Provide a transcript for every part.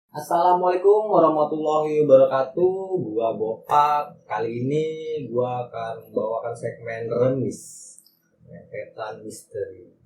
Assalamualaikum warahmatullahi wabarakatuh. Gua Bopak. Kali ini gua akan membawakan segmen remis, rentetan misteri.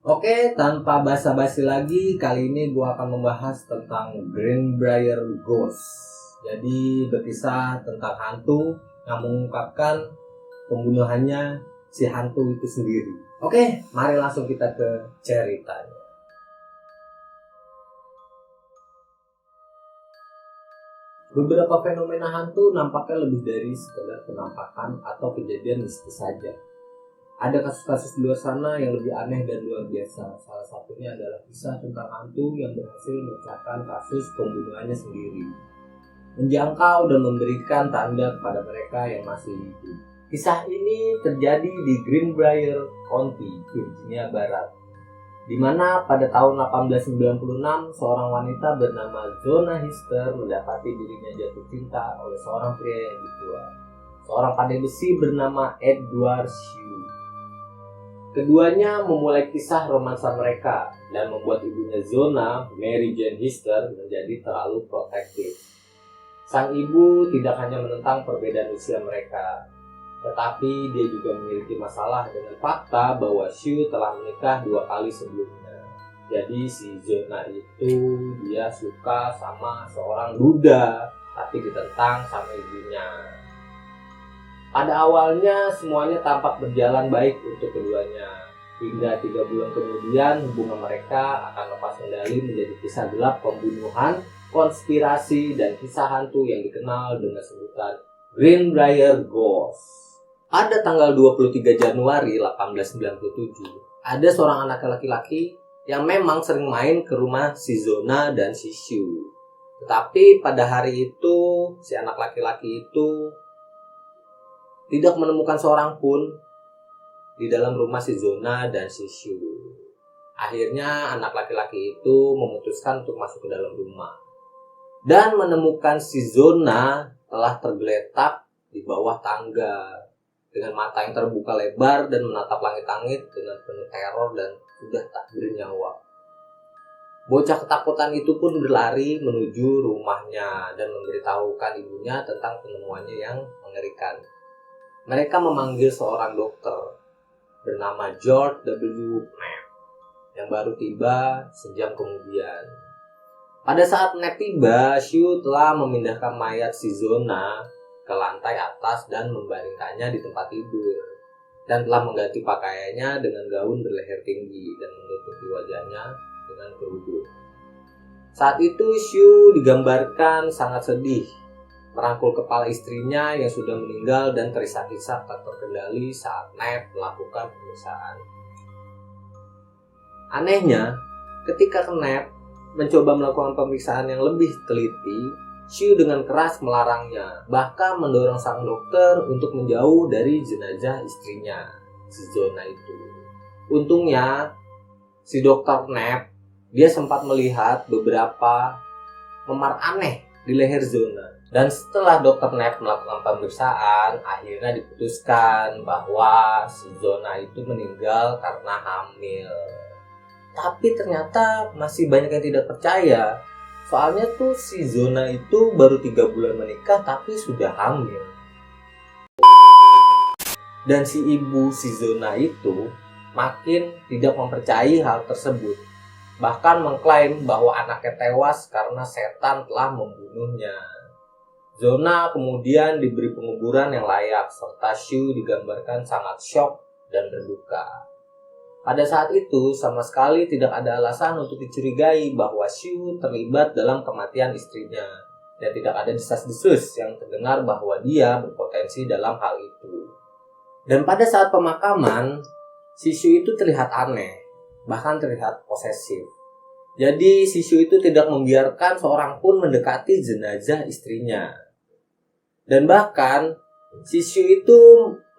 Oke, tanpa basa-basi lagi, kali ini gue akan membahas tentang Greenbrier Ghost. Jadi berkisah tentang hantu yang mengungkapkan pembunuhannya si hantu itu sendiri. Oke, mari langsung kita ke ceritanya. Beberapa fenomena hantu nampaknya lebih dari sekedar penampakan atau kejadian mistis saja. Ada kasus-kasus di luar sana yang lebih aneh dan luar biasa. Salah satunya adalah kisah tentang hantu yang berhasil memecahkan kasus pembunuhannya sendiri, menjangkau dan memberikan tanda kepada mereka yang masih hidup. Kisah ini terjadi di Greenbrier County, Virginia Barat, di mana pada tahun 1896 seorang wanita bernama Zona Hister mendapati dirinya jatuh cinta oleh seorang pria yang dijual, seorang pandai besi bernama Edward Shue. Keduanya memulai kisah romansa mereka dan membuat ibunya Zona, Mary Jane Hister, menjadi terlalu protektif. Sang ibu tidak hanya menentang perbedaan usia mereka, tetapi dia juga memiliki masalah dengan fakta bahwa Shue telah menikah 2 kali sebelumnya. Jadi si Zona itu dia suka sama seorang duda, tapi ditentang sama ibunya. Pada awalnya semuanya tampak berjalan baik untuk keduanya, hingga 3 bulan kemudian hubungan mereka akan lepas kendali menjadi kisah gelap pembunuhan, konspirasi, dan kisah hantu yang dikenal dengan sebutan Greenbrier Ghost. Pada tanggal 23 Januari 1897, ada seorang anak laki-laki yang memang sering main ke rumah si Zona dan si Shue. Tetapi pada hari itu, si anak laki-laki itu tidak menemukan seorang pun di dalam rumah si Zona dan si Shue. Akhirnya anak laki-laki itu memutuskan untuk masuk ke dalam rumah dan menemukan si Zona telah tergeletak di bawah tangga dengan mata yang terbuka lebar dan menatap langit-langit dengan penuh teror dan sudah tak bernyawa. Bocah ketakutan itu pun berlari menuju rumahnya dan memberitahukan ibunya tentang penemuannya yang mengerikan. Mereka memanggil seorang dokter bernama George W. Knapp yang baru tiba sejam kemudian. Pada saat Knapp tiba, Shue telah memindahkan mayat si Zona ke lantai atas dan membaringkannya di tempat tidur, dan telah mengganti pakaiannya dengan gaun berleher tinggi dan menutupi wajahnya dengan kerudung. Saat itu Shue digambarkan sangat sedih, merangkul kepala istrinya yang sudah meninggal dan terisak-isak tak terkendali saat Knapp melakukan pemeriksaan. Anehnya, ketika Knapp mencoba melakukan pemeriksaan yang lebih teliti, Shue dengan keras melarangnya, bahkan mendorong sang dokter untuk menjauh dari jenazah istrinya, si Zona itu. Untungnya, si dokter Knapp dia sempat melihat beberapa memar aneh di leher Zona. Dan setelah dokter Knapp melakukan pemeriksaan, akhirnya diputuskan bahwa si Zona itu meninggal karena hamil. Tapi ternyata masih banyak yang tidak percaya. Soalnya tuh si Zona itu baru 3 bulan menikah tapi sudah hamil. Dan si ibu si Zona itu makin tidak mempercayai hal tersebut. Bahkan mengklaim bahwa anaknya tewas karena setan telah membunuhnya. Zona kemudian diberi penguburan yang layak, serta Shue digambarkan sangat syok dan berduka. Pada saat itu, sama sekali tidak ada alasan untuk dicurigai bahwa Shue terlibat dalam kematian istrinya, dan tidak ada desas-desus yang terdengar bahwa dia berpotensi dalam hal itu. Dan pada saat pemakaman, si Shue itu terlihat aneh, bahkan terlihat posesif. Jadi si Shue itu tidak membiarkan seorang pun mendekati jenazah istrinya. Dan bahkan si Shue itu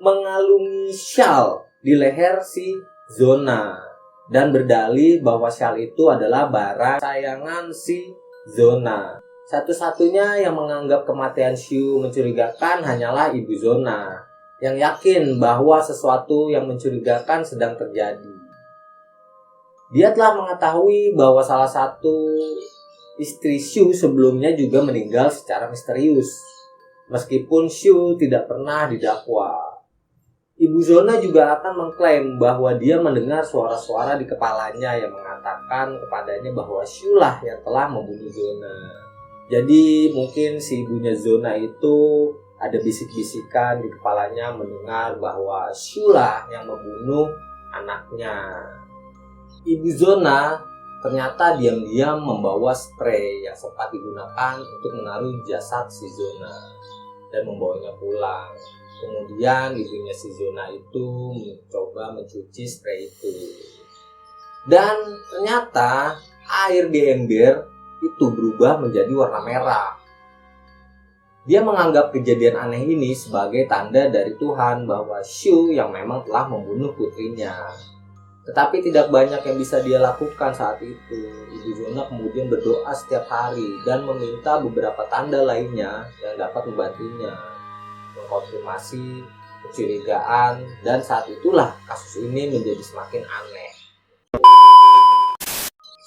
mengalungi syal di leher si Zona. dan berdalih bahwa Shal itu adalah barang sayangan si Zona. Satu-satunya yang menganggap kematian Shu mencurigakan hanyalah Ibu Zona, yang yakin bahwa sesuatu yang mencurigakan sedang terjadi. Dia telah mengetahui bahwa salah satu istri Shu sebelumnya juga meninggal secara misterius, meskipun Shu tidak pernah didakwa. Ibu Zona juga akan mengklaim bahwa dia mendengar suara-suara di kepalanya yang mengatakan kepadanya bahwa Shu lah yang telah membunuh Zona. Jadi mungkin si ibunya Zona itu ada bisik-bisikan di kepalanya mendengar bahwa Shu lah yang membunuh anaknya. Ibu Zona ternyata diam-diam membawa spray yang sempat digunakan untuk menaruh jasad si Zona dan membawanya pulang. Kemudian ibunya si Zona itu mencoba mencuci spray itu. Dan ternyata air di ember itu berubah menjadi warna merah. Dia menganggap kejadian aneh ini sebagai tanda dari Tuhan bahwa Shu yang memang telah membunuh putrinya. Tetapi tidak banyak yang bisa dia lakukan saat itu. Ibu Zona kemudian berdoa setiap hari dan meminta beberapa tanda lainnya yang dapat membantunya mengkonfirmasi kecurigaan, dan saat itulah kasus ini menjadi semakin aneh.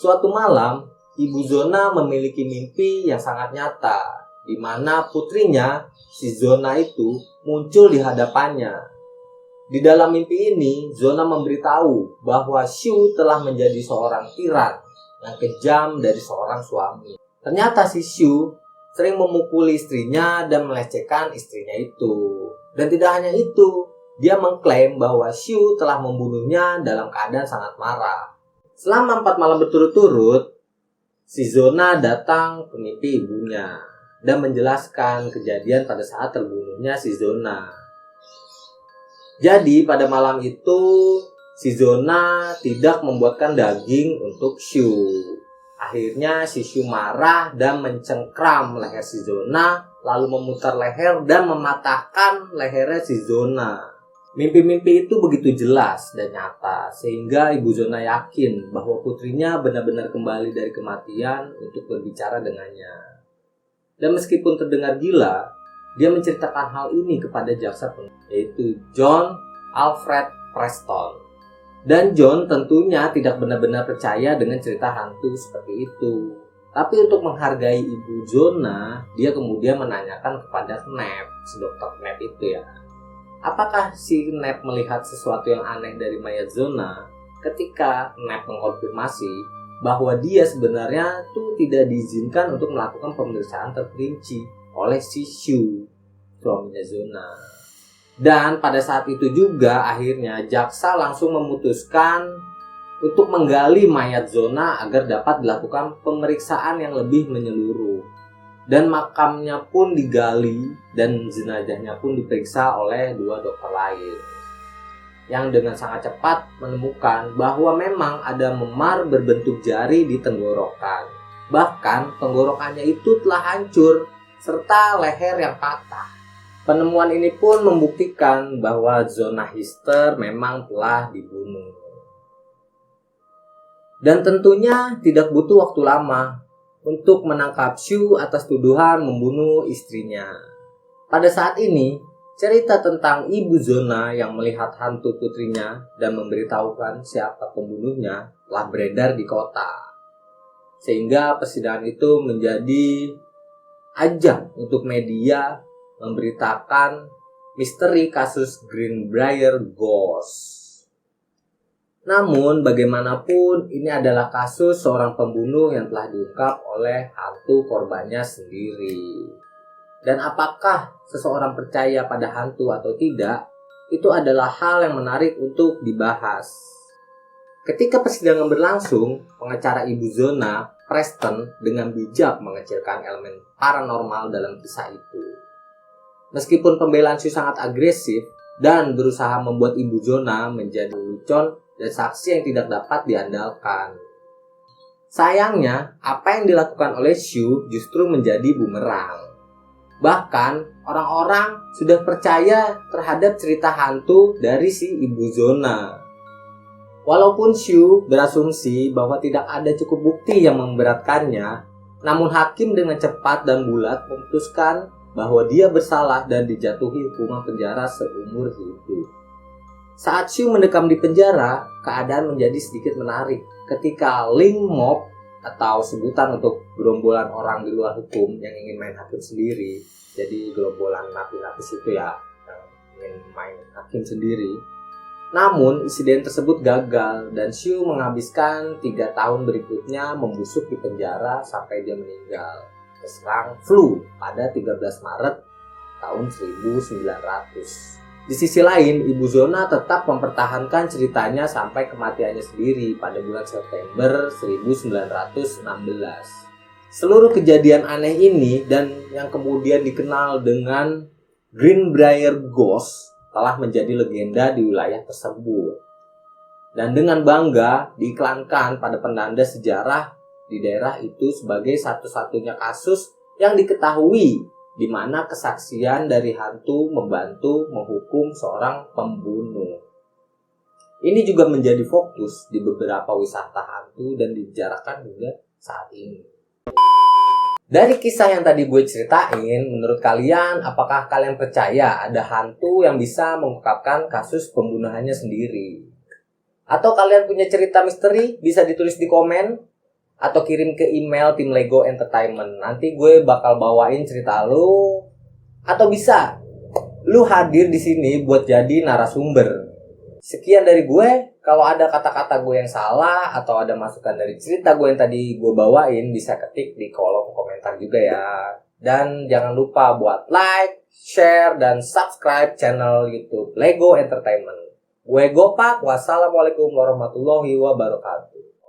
Suatu malam, Ibu Zona memiliki mimpi yang sangat nyata, di mana putrinya, si Zona itu, muncul di hadapannya. Di dalam mimpi ini, Zona memberitahu bahwa Shu telah menjadi seorang tiran yang kejam dari seorang suami. Ternyata si Shu sering memukuli istrinya dan melecehkan istrinya itu. Dan tidak hanya itu, dia mengklaim bahwa Shu telah membunuhnya dalam keadaan sangat marah. Selama 4 malam berturut-turut, si Zona datang ke mimpi ibunya dan menjelaskan kejadian pada saat terbunuhnya si Zona. Jadi pada malam itu, si Zona tidak membuatkan daging untuk Shu. Akhirnya si Shu marah dan mencengkram leher si Zona, lalu memutar leher dan mematahkan lehernya si Zona. Mimpi-mimpi itu begitu jelas dan nyata, sehingga Ibu Zona yakin bahwa putrinya benar-benar kembali dari kematian untuk berbicara dengannya. Dan meskipun terdengar gila, dia menceritakan hal ini kepada jaksa penuntut, yaitu John Alfred Preston. Dan John tentunya tidak benar-benar percaya dengan cerita hantu seperti itu. Tapi untuk menghargai Ibu Zona, dia kemudian menanyakan kepada Knapp, si dokter Knapp itu ya. Apakah si Knapp melihat sesuatu yang aneh dari mayat Zona? Ketika Knapp mengkonfirmasi bahwa dia sebenarnya tuh tidak diizinkan untuk melakukan pemeriksaan terperinci oleh si Shu, suaminya Zona. Dan pada saat itu juga akhirnya jaksa langsung memutuskan untuk menggali mayat Zona agar dapat dilakukan pemeriksaan yang lebih menyeluruh. Dan makamnya pun digali dan jenazahnya pun diperiksa oleh 2 dokter lain, yang dengan sangat cepat menemukan bahwa memang ada memar berbentuk jari di tenggorokan. Bahkan tenggorokannya itu telah hancur serta leher yang patah. Penemuan ini pun membuktikan bahwa Zona Hister memang telah dibunuh. Dan tentunya tidak butuh waktu lama untuk menangkap Shu atas tuduhan membunuh istrinya. Pada saat ini, cerita tentang Ibu Zona yang melihat hantu putrinya dan memberitahukan siapa pembunuhnya telah beredar di kota. Sehingga persidangan itu menjadi ajang untuk media memberitakan misteri kasus Greenbrier Ghost. Namun bagaimanapun ini adalah kasus seorang pembunuh yang telah diungkap oleh hantu korbannya sendiri. Dan apakah seseorang percaya pada hantu atau tidak, itu adalah hal yang menarik untuk dibahas. Ketika persidangan berlangsung, pengacara Ibu Zona, Preston, dengan bijak mengecilkan elemen paranormal dalam kisah itu. Meskipun pembelaan Shu sangat agresif dan berusaha membuat Ibu Zona menjadi lelucon dan saksi yang tidak dapat diandalkan. Sayangnya, apa yang dilakukan oleh Shu justru menjadi bumerang. Bahkan, orang-orang sudah percaya terhadap cerita hantu dari si Ibu Zona. Walaupun Shu berasumsi bahwa tidak ada cukup bukti yang memberatkannya, namun hakim dengan cepat dan bulat memutuskan bahwa dia bersalah dan dijatuhi hukuman penjara seumur hidup. Saat Shu mendekam di penjara, keadaan menjadi sedikit menarik ketika Ling Mob atau sebutan untuk gerombolan orang di luar hukum yang ingin main hakim sendiri. Jadi gerombolan napi-napis itu ya, yang ingin main hakim sendiri. Namun insiden tersebut gagal dan Shu menghabiskan 3 tahun berikutnya membusuk di penjara sampai dia meninggal terserang flu pada 13 Maret tahun 1900. Di sisi lain, Ibu Zona tetap mempertahankan ceritanya sampai kematiannya sendiri pada bulan September 1916. Seluruh kejadian aneh ini dan yang kemudian dikenal dengan Greenbrier Ghost telah menjadi legenda di wilayah tersebut. Dan dengan bangga diiklankan pada penanda sejarah di daerah itu sebagai satu-satunya kasus yang diketahui di mana kesaksian dari hantu membantu menghukum seorang pembunuh. Ini juga menjadi fokus di beberapa wisata hantu dan dibicarakan juga saat ini. Dari kisah yang tadi gue ceritain, menurut kalian, apakah kalian percaya ada hantu yang bisa mengungkapkan kasus pembunuhannya sendiri? Atau kalian punya cerita misteri? Bisa ditulis di komen atau kirim ke email tim Lego Entertainment. Nanti gue bakal bawain cerita lu. Atau bisa lu hadir di sini buat jadi narasumber. Sekian dari gue. Kalau ada kata-kata gue yang salah atau ada masukan dari cerita gue yang tadi gue bawain, bisa ketik di kolom komentar juga ya. Dan jangan lupa buat like, share, dan subscribe channel YouTube Lego Entertainment. Gue Gopak, wassalamualaikum warahmatullahi wabarakatuh.